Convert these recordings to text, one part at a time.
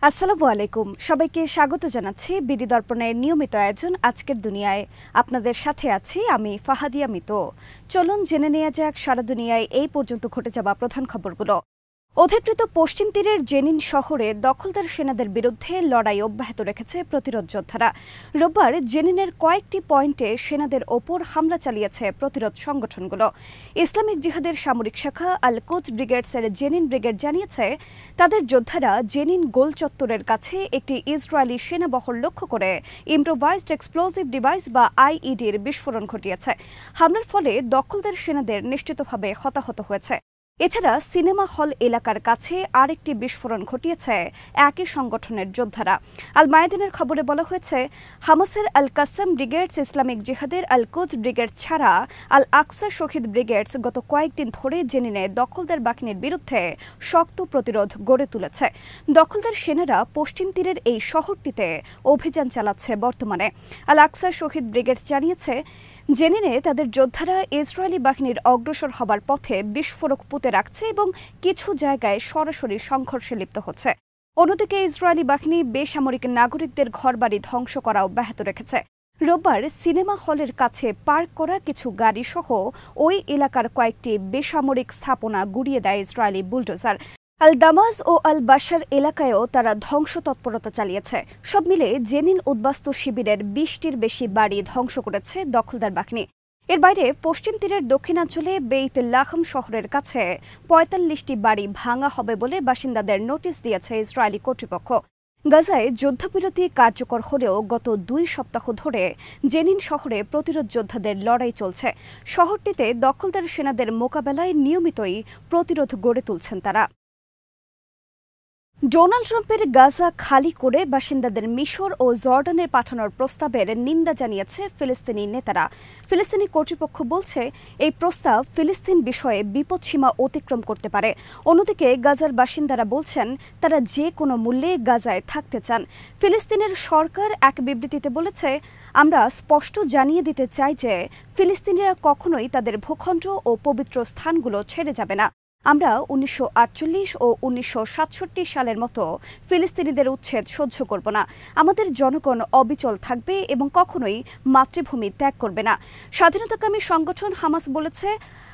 আসসালামু আলাইকুম, সবাইকে স্বাগত জানাচ্ছি বিডি দর্পণের নিয়মিত আয়োজন আজকের দুনিয়ায়। আপনাদের সাথে আছি আমি ফাহাদিয়া মিতো। চলুন জেনে নেওয়া যাক সারা দুনিয়ায় এই পর্যন্ত ঘটে যাওয়া প্রধান খবরগুলো। অধিকৃত পশ্চিম তীরের জেনিন শহরে দখলদার সেনাদের বিরুদ্ধে লড়াই অব্যাহত রেখেছে প্রতিরোধ যোদ্ধারা। রোববার জেনিনের কয়েকটি পয়েন্টে সেনাদের ওপর হামলা চালিয়েছে প্রতিরোধ সংগঠনগুলো। ইসলামিক জিহাদের সামরিক শাখা আল কোচ ব্রিগেডসের জেনিন ব্রিগেড জানিয়েছে তাদের যোদ্ধারা জেনিন গোল চত্বরের কাছে একটি ইসরায়েলি সেনাবহর লক্ষ্য করে ইম্প্রোভাইজড এক্সপ্লোসিভ ডিভাইস বা আইইডির বিস্ফোরণ ঘটিয়েছে। হামলার ফলে দখলদার সেনাদের নিশ্চিতভাবে হতাহত হয়েছে। এছাড়া সিনেমা হল এলাকার কাছে আরেকটি বিস্ফোরণ ঘটিয়েছে একই সংগঠনের যোদ্ধারা। আল মায়াদিনের খবরে বলা হয়েছে হামাসের আল কাসেম ব্রিগেডস, ইসলামিক জিহাদের আল কোচ ব্রিগেড ছাড়া আল আকসা শহীদ ব্রিগেডস গত কয়েকদিন ধরে জেনিনে দখলদার বাহিনীর বিরুদ্ধে শক্ত প্রতিরোধ গড়ে তুলেছে। দখলদার সেনারা পশ্চিম তীরের এই শহরটিতে অভিযান চালাচ্ছে বর্তমানে। আল আকসা শহীদ ব্রিগেড জানিয়েছে জেনিনে তাদের যোদ্ধারা ইসরায়েলি বাহিনীর অগ্রসর হবার পথে বিস্ফোরক পুঁতে রাখছে এবং কিছু জায়গায় সরাসরি সংঘর্ষে লিপ্ত হচ্ছে। অন্যদিকে ইসরায়েলি বাহিনী বেসামরিক নাগরিকদের ঘরবাড়ি ধ্বংস করা অব্যাহত রেখেছে। রোববার সিনেমা হলের কাছে পার্ক করা কিছু গাড়ি সহ ওই এলাকার কয়েকটি বেসামরিক স্থাপনা গুড়িয়ে দেয় ইসরায়েলি বুলডোজার। আল দামাস ও আল বাশার এলাকায়ও তারা ধ্বংস তৎপরতা চালিয়েছে। সব মিলে জেনিন উদ্বাস্তু শিবিরের ২০টির বেশি বাড়ি ধ্বংস করেছে দখলদার বাহিনী। এর বাইরে পশ্চিম তীরের দক্ষিণাঞ্চলে বেইত লাহম শহরের কাছে ৪৫টি বাড়ি ভাঙা হবে বলে বাসিন্দাদের নোটিশ দিয়েছে ইসরায়েলি কর্তৃপক্ষ। গাজায় যুদ্ধবিরতি কার্যকর হলেও গত ২ সপ্তাহ ধরে জেনিন শহরে প্রতিরোধ যোদ্ধাদের লড়াই চলছে। শহরটিতে দখলদার সেনাদের মোকাবেলায় নিয়মিতই প্রতিরোধ গড়ে তুলছেন তারা। ডোনাল্ড ট্রাম্পের গাজা খালি করে বাসিন্দাদের মিশর ও জর্ডানে পাঠানোর প্রস্তাবের নিন্দা জানিয়েছে ফিলিস্তিনি নেতারা। ফিলিস্তিনি কর্তৃপক্ষ বলছে এই প্রস্তাব ফিলিস্তিন বিষয়ে বিপদসীমা অতিক্রম করতে পারে। অন্যদিকে গাজার বাসিন্দারা বলছেন তারা যে কোনো মূল্যে গাজায় থাকতে চান। ফিলিস্তিনের সরকার এক বিবৃতিতে বলেছে, আমরা স্পষ্ট জানিয়ে দিতে চাই যে ফিলিস্তিনিরা কখনোই তাদের ভূখণ্ড ও পবিত্র স্থানগুলো ছেড়ে যাবে না। আমরা ১৯৪৮ ও ১৯৬৭ সালের মতো ফিলিস্তিনিদের উচ্ছেদ সহ্য করব না। আমাদের জনগণ অবিচল থাকবে এবং কখনোই মাতৃভূমি ত্যাগ করবে না। স্বাধীনতাকামী সংগঠন হামাস বলেছে,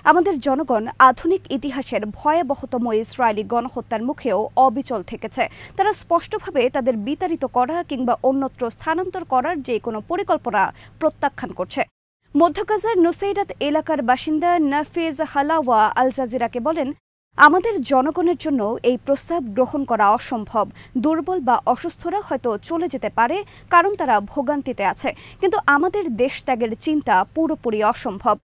আমাদের জনগণ আধুনিক ইতিহাসের ভয়াবহতম ইসরায়েলি গণহত্যার মুখেও অবিচল থেকেছে। তারা স্পষ্টভাবে তাদের বিতাড়িত করা কিংবা অন্যত্র স্থানান্তর করার যে কোনো পরিকল্পনা প্রত্যাখ্যান করছে। মধ্য গাজার নুসেইরাত এলাকার বাসিন্দা নাফিজ হালাওয়া আল জাজিরাকে বলেন, আমাদের জনগণের জন্য এই প্রস্তাব গ্রহণ করা অসম্ভব। দুর্বল বা অসুস্থরা হয়তো চলে যেতে পারে কারণ তারা ভোগান্তিতে আছে, কিন্তু আমাদের দেশ ত্যাগের চিন্তা পুরোপুরি অসম্ভব।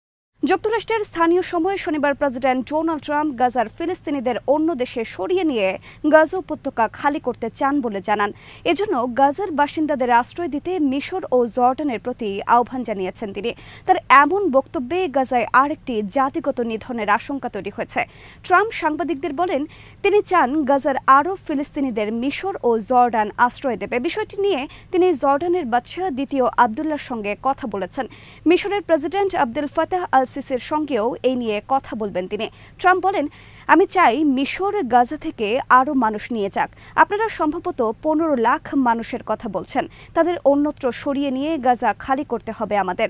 যুক্তরাষ্ট্রের স্থানীয় সময় শনিবার প্রেসিডেন্ট ডোনাল্ড ট্রাম্প গাজার ফিলিস্তিনিদের অন্য দেশে সরিয়ে নিয়ে গাজা উপত্যকা খালি করতে চান বলে জানান। এজন্য গাজার বাসিন্দাদের আশ্রয় দিতে মিশর ও জর্ডানের প্রতি আহ্বান জানিয়েছেন তিনি। তার এমন বক্তব্যে গাজায় আরেকটি জাতিগত নিধনের আশঙ্কা তৈরি হয়েছে। ট্রাম্প সাংবাদিকদের বলেন, তিনি চান গাজার আরব ফিলিস্তিনিদের মিশর ও জর্ডান আশ্রয় দেবে। বিষয়টি নিয়ে তিনি জর্ডানের বাদশাহ দ্বিতীয় আবদুল্লাহর সঙ্গে কথা বলেছেন। মিশরের প্রেসিডেন্ট আবদেল ফাতাহ আল সিসির সঙ্গেও এই নিয়ে কথা বলবেন তিনি। ট্রাম্প বলেন, আমি চাই মিশর গাজা থেকে আরও মানুষ নিয়ে যাক। আপনারা সম্ভবত ১৫ লাখ মানুষের কথা বলছেন। তাদের অন্যত্র সরিয়ে নিয়ে গাজা খালি করতে হবে আমাদের।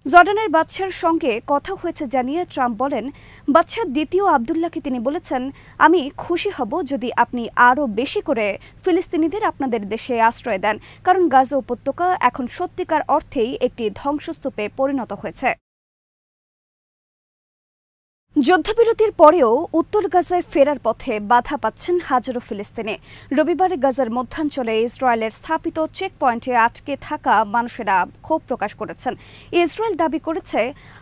জর্ডানের বাদশার সঙ্গে কথা হয়েছে জানিয়ে ট্রাম্প বলেন, বাদশাহ দ্বিতীয় আবদুল্লাহকে তিনি বলেছেন, আমি খুশি হব যদি আপনি আরও বেশি করে ফিলিস্তিনিদের আপনাদের দেশে আশ্রয় দেন, কারণ গাজা উপত্যকা এখন সত্যিকার অর্থেই একটি ধ্বংসস্তূপে পরিণত হয়েছে। যুদ্ধবিরতির পরেও উত্তর গাজায় ফেরার পথে বাধা পাচ্ছেন হাজারো ফিলিস্তিনি। রবিবার গাজার মধ্যাঞ্চলে ইসরায়েলের স্থাপিত চেকপয়েন্টে আটকে থাকা মানুষেরা ক্ষোভ প্রকাশ করেছেন। ইসরায়েল দাবি করেছে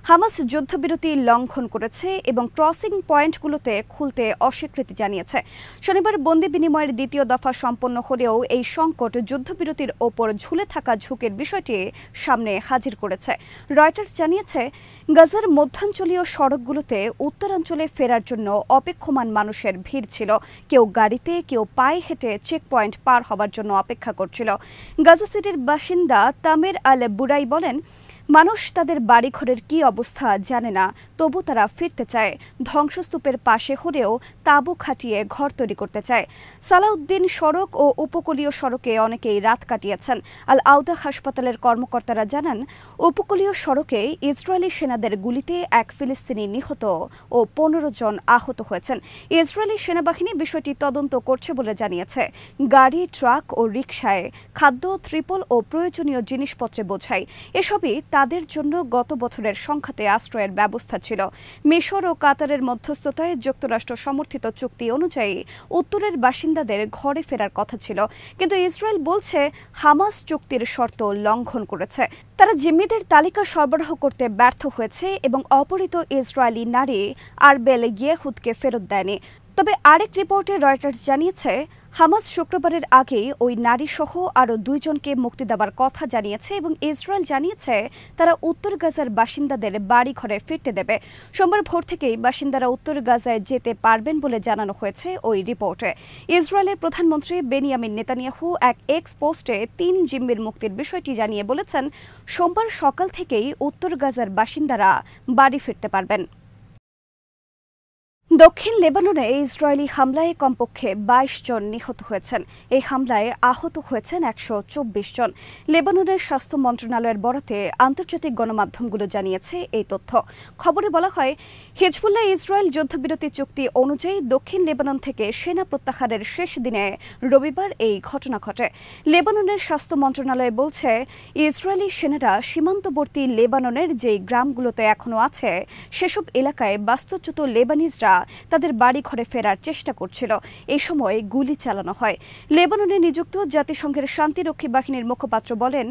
হামাস যুদ্ধবিরতি লঙ্ঘন করেছে এবং ক্রসিং পয়েন্টগুলোতে খুলতে অস্বীকৃতি জানিয়েছে। শনিবার বন্দি বিনিময়ের দ্বিতীয় দফা সম্পন্ন হলেও এই সংকট যুদ্ধবিরতির ওপর ঝুলে থাকা ঝুঁকির বিষয়টি সামনে হাজির করেছে। রয়টার্স জানিয়েছে, গাজার মধ্যাঞ্চলীয় সড়কগুলোতে উত্তরাঞ্চলে ফেরার জন্য অপেক্ষমান মানুষের ভিড় ছিল। কেউ গাড়িতে, কেউ পায়ে হেঁটে চেকপয়েন্ট পার হবার জন্য অপেক্ষা করছিল। গাজা সিটির বাসিন্দা তামের আল বুরাই বলেন, মানুষ তাদের বাড়িঘরের কি অবস্থা জানে না, তবু তারা ফিরতে চায়। ধ্বংসস্তূপের পাশে হলেও তাঁবু খাটিয়ে ঘর তৈরি করতে চায়। সালাউদ্দিন সড়ক ও উপকূলীয় সড়কে অনেকেই রাত কাটিয়েছেন। আল আউদা হাসপাতালের কর্মকর্তারা জানান, উপকূলীয় সড়কে ইসরায়েলি সেনাদের গুলিতে এক ফিলিস্তিনি নিহত ও 15 জন আহত হয়েছেন। ইসরায়েলি সেনাবাহিনী বিষয়টি তদন্ত করছে বলে জানিয়েছে। গাড়ি, ট্রাক ও রিকশায় খাদ্য, ত্রিপল ও প্রয়োজনীয় জিনিসপত্রে বোঝায়। এসবই তাদের জন্য গত বছরের সংখ্যাতে আশ্রয়ের ব্যবস্থা ছিল। মিশর ও কাতারের মধ্যস্থতায় যুক্তরাষ্ট্র সমর্থিত চুক্তি অনুযায়ী উত্তরের বাসিন্দাদের ঘরে ফেরার কথা ছিল, কিন্তু ইসরায়েল বলছে হামাস চুক্তির শর্ত লঙ্ঘন করেছে। তারা জিম্মিদের তালিকা সরবরাহ করতে ব্যর্থ হয়েছে এবং অপহৃত ইসরায়েলি নারী আরবেল ইয়েহুদকে ফেরত দেয়নি। তবে আরেক রিপোর্টে রয়টার্স জানিয়েছে, হামাস শুক্রবারের আগেই ওই নারীসহ আরও 2 জনকে মুক্তি দেওয়ার কথা জানিয়েছে এবং ইসরায়েল জানিয়েছে তারা উত্তর গাজার বাসিন্দাদের বাড়ি ঘরে ফিরতে দেবে। সোমবার ভোর থেকেই বাসিন্দারা উত্তর গাজায় যেতে পারবেন বলে জানানো হয়েছে ওই রিপোর্টে। ইসরায়েলের প্রধানমন্ত্রী বেনিয়ামিন নেতানিয়াহু এক এক্স পোস্টে 3 জিম্মির মুক্তির বিষয়টি জানিয়ে বলেছেন, সোমবার সকাল থেকেই উত্তর গাজার বাসিন্দারা বাড়ি ফিরতে পারবেন। দক্ষিণ লেবাননে ইসরায়েলি হামলায় কমপক্ষে 22 জন নিহত হয়েছেন। এই হামলায় আহত হয়েছেন 124 জন। লেবাননের স্বাস্থ্য মন্ত্রণালয়ের বরাতে আন্তর্জাতিক গণমাধ্যমগুলো জানিয়েছে এই তথ্য। খবরে বলা হয়, হিজবুল্লাহ ইসরায়েল যুদ্ধবিরতি চুক্তি অনুযায়ী দক্ষিণ লেবানন থেকে সেনা প্রত্যাহারের শেষ দিনে রবিবার এই ঘটনা ঘটে। লেবাননের স্বাস্থ্য মন্ত্রণালয় বলছে, ইসরায়েলি সেনারা সীমান্তবর্তী লেবাননের যে গ্রামগুলোতে এখনও আছে সেসব এলাকায় বাস্তুচ্যুত লেবানিজরা তাদের বাড়ি ঘরে ফেরার চেষ্টা করছিল। এই সময় গুলি চালানো হয়। লেবাননে নিযুক্ত জাতিসংঘের শান্তিরক্ষী বাহিনীর মুখপাত্র বলেন,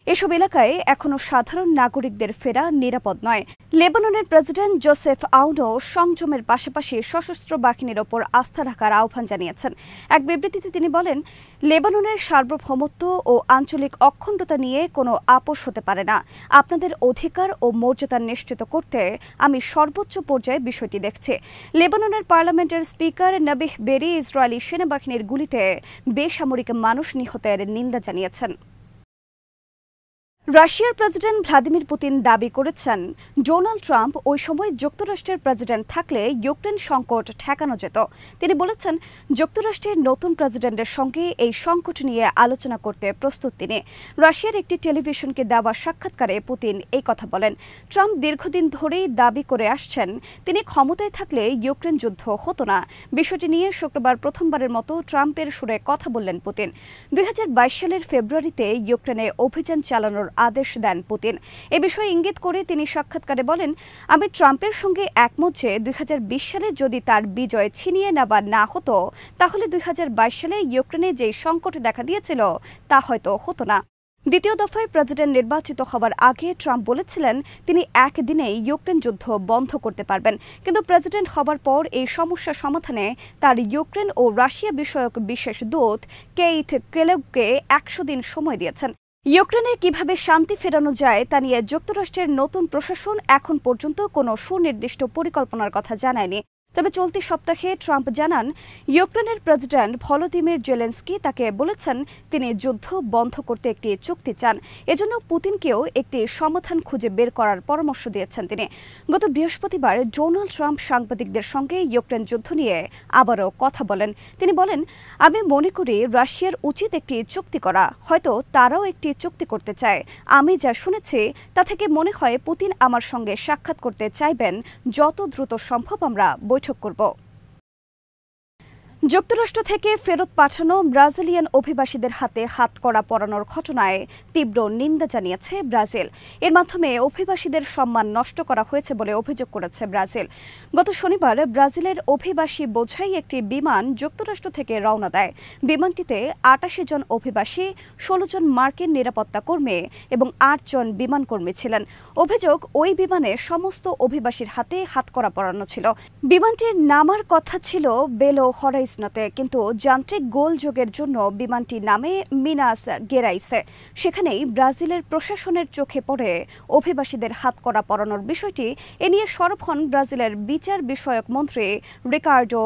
এসব এলাকায় এখনও সাধারণ নাগরিকদের ফেরা নিরাপদ নয়। লেবাননের প্রেসিডেন্ট জোসেফ আউনও সংযমের পাশাপাশি সশস্ত্র বাহিনীর ওপর আস্থা রাখার আহ্বান জানিয়েছেন। এক বিবৃতিতে তিনি বলেন, লেবাননের সার্বভৌমত্ব ও আঞ্চলিক অখণ্ডতা নিয়ে কোনো আপোষ হতে পারে না। আপনাদের অধিকার ও মর্যাদা নিশ্চিত করতে আমি সর্বোচ্চ পর্যায়ে বিষয়টি দেখছি। লেবাননের পার্লামেন্টের স্পিকার নবিহ বেরি ইসরায়েলি সেনাবাহিনীর গুলিতে বেসামরিক মানুষ নিহতের নিন্দা জানিয়েছেন। রাশিয়ার প্রেসিডেন্ট ভ্লাদিমির পুতিন দাবি করেছেন, ডোনাল্ড ট্রাম্প ওই সময় যুক্তরাষ্ট্রের প্রেসিডেন্ট থাকলে ইউক্রেন সংকট ঠেকানো যেত। তিনি বলেছেন, যুক্তরাষ্ট্রের নতুন প্রেসিডেন্টের সঙ্গে এই সংকট নিয়ে আলোচনা করতে প্রস্তুত তিনি। রাশিয়ার একটি টেলিভিশনকে দেওয়া সাক্ষাৎকারে পুতিন এই কথা বলেন। ট্রাম্প দীর্ঘদিন ধরেই দাবি করে আসছেন, তিনি ক্ষমতায় থাকলে ইউক্রেন যুদ্ধ হতো না। বিষয়টি নিয়ে শুক্রবার প্রথমবারের মতো ট্রাম্পের সুরে কথা বললেন পুতিন। 2022 সালের ফেব্রুয়ারিতে ইউক্রেনে অভিযান চালানোর আদেশ দেন পুতিন। এ বিষয়ে ইঙ্গিত করে তিনি সাক্ষাৎকারে বলেন, আমি ট্রাম্পের সঙ্গে একমত যে 2020 সালে যদি তার বিজয় ছিনিয়ে নেওয়া না হতো তাহলে 2022 সালে ইউক্রেনে যে সংকট দেখা দিয়েছিল তা হয়তো হতো না। দ্বিতীয় দফায় প্রেসিডেন্ট নির্বাচিত হওয়ার আগে ট্রাম্প বলেছিলেন তিনি একদিনেই ইউক্রেন যুদ্ধ বন্ধ করতে পারবেন, কিন্তু প্রেসিডেন্ট হবার পর এই সমস্যা সমাধানে তার ইউক্রেন ও রাশিয়া বিষয়ক বিশেষ দূত কেইথ কেলেগকে 100 দিন সময় দিয়েছেন। ইউক্রেনে কিভাবে শান্তি ফেরানো যায় তা নিয়ে যুক্তরাষ্ট্রের নতুন প্রশাসন এখন পর্যন্ত কোনো সুনির্দিষ্ট পরিকল্পনার কথা জানায়নি। তবে চলতি সপ্তাহে ট্রাম্প জানান, ইউক্রেনের প্রেসিডেন্ট ভলোদিমির জেলেনস্কি তাকে বলেছেন তিনি যুদ্ধ বন্ধ করতে একটি চুক্তি চান। এজন্য পুতিনকেও একটি সমাধান খুঁজে বের করার পরামর্শ দিয়েছেন তিনি। গত বৃহস্পতিবার ডোনাল্ড ট্রাম্প সাংবাদিকদের সঙ্গে ইউক্রেন যুদ্ধ নিয়ে আবারও কথা বলেন। তিনি বলেন, আমি মনে করি রাশিয়ার উচিত একটি চুক্তি করা, হয়তো তারাও একটি চুক্তি করতে চায়। আমি যা শুনেছি তা থেকে মনে হয় পুতিন আমার সঙ্গে সাক্ষাৎ করতে চাইবেন। যত দ্রুত সম্ভব আমরা বৈঠক করব। যুক্তরাষ্ট্র থেকে ফেরত পাঠানো ব্রাজিলিয়ান অভিবাসীদের হাতে হাতকড়া পরানোর ঘটনায় তীব্র নিন্দা জানিয়েছে ব্রাজিল। এর মাধ্যমে অভিবাসীদের সম্মান নষ্ট করা হয়েছে বলে অভিযোগ করেছে ব্রাজিল। গত শনিবার ব্রাজিলের অভিবাসী বোঝাই একটি বিমান যুক্তরাষ্ট্র থেকে রওনা দেয়। বিমানটিতে 88 জন অভিবাসী, 16 জন মার্কিন নিরাপত্তা কর্মী এবং 8 জন বিমানকর্মী ছিলেন। অভিযোগ, ওই বিমানে সমস্ত অভিবাসীর হাতে হাতকড়া পরানো ছিল। বিমানটির নামার কথা ছিল বেলো হরাইজন ইসনাতে, কিন্তু যান্ত্রিক গোলযোগের জন্য বিমানটি নামে মিনাস গেরাইসে। সেখানেই ব্রাজিলের প্রশাসনের চোখে পড়ে অভিবাসীদের হাতকড়া পরানোর বিষয়টি। এ নিয়ে সরব হন ব্রাজিলের বিচার বিষয়ক মন্ত্রী রিকার্ডো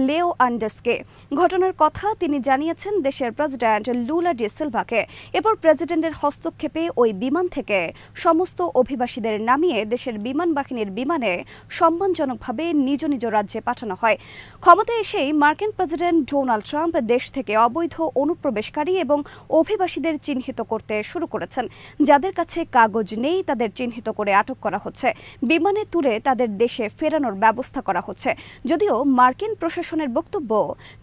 লেওআন্ডেসকে। ঘটনার কথা তিনি জানিয়েছেন দেশের প্রেসিডেন্ট লুলা ডি সিলভাকে। এরপর প্রেসিডেন্টের হস্তক্ষেপে ওই বিমান থেকে সমস্ত অভিবাসীদের নামিয়ে দেশের বিমান বাহিনীর বিমানে সম্মানজনকভাবে নিজ নিজ রাজ্যে পাঠানো হয়। ক্ষমতায় এসেই মার্কিন প্রেসিডেন্ট ডোনাল্ড ট্রাম্প দেশ থেকে অবৈধ অনুপ্রবেশকারী এবং অভিবাসীদের চিহ্নিত করতে শুরু করেছেন। যাদের কাছে কাগজ নেই তাদের চিহ্নিত করে আটক করা হচ্ছে, বিমানে তুলে তাদের দেশে ফেরানোর ব্যবস্থা করা হচ্ছে। যদিও মার্কিন প্রশাসনের বক্তব্য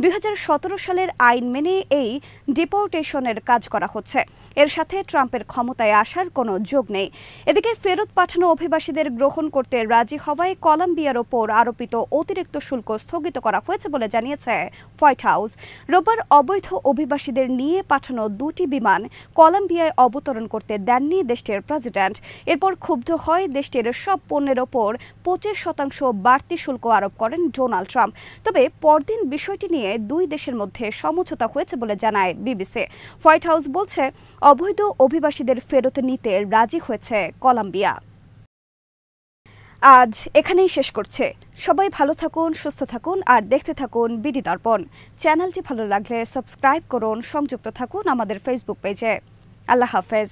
2017 সালের আইন মেনে এই ডিপোর্টেশনের কাজ করা হচ্ছে, এর সাথে ট্রাম্পের ক্ষমতায় আসার কোনো যোগ নেই। এদিকে ফেরত পাঠানো অভিবাসীদের গ্রহণ করতে রাজি হওয়ায় কলম্বিয়ার ওপর আরোপিত অতিরিক্ত শুল্ক স্থগিত করা হয়েছে বলে জানিয়েছে হোয়াইট হাউস। রোববার অবৈধ অভিবাসীদের নিয়ে পাঠানো 2টি বিমান কলম্বিয়ায় অবতরণ করতে দেননি দেশটির প্রেসিডেন্ট। এরপর ক্ষুব্ধ হয় দেশটির সব পণ্যের ওপর 25% বাড়তি শুল্ক আরোপ করেন ডোনাল্ড ট্রাম্প। তবে পরদিন বিষয়টি নিয়ে দুই দেশের মধ্যে সমঝোতা হয়েছে বলে জানায় বিবিসি। হোয়াইট হাউস বলছে অবৈধ অভিবাসীদের ফেরত নিতে রাজি হয়েছে কলম্বিয়া। আজ এখানেই শেষ করছে। সবাই ভালো থাকুন, সুস্থ থাকুন আর দেখতে থাকুন বিডি দর্পণ। চ্যানেলটি ভালো লাগলে সাবস্ক্রাইব করুন, সংযুক্ত থাকুন আমাদের ফেসবুক পেজে। আল্লাহ হাফেজ।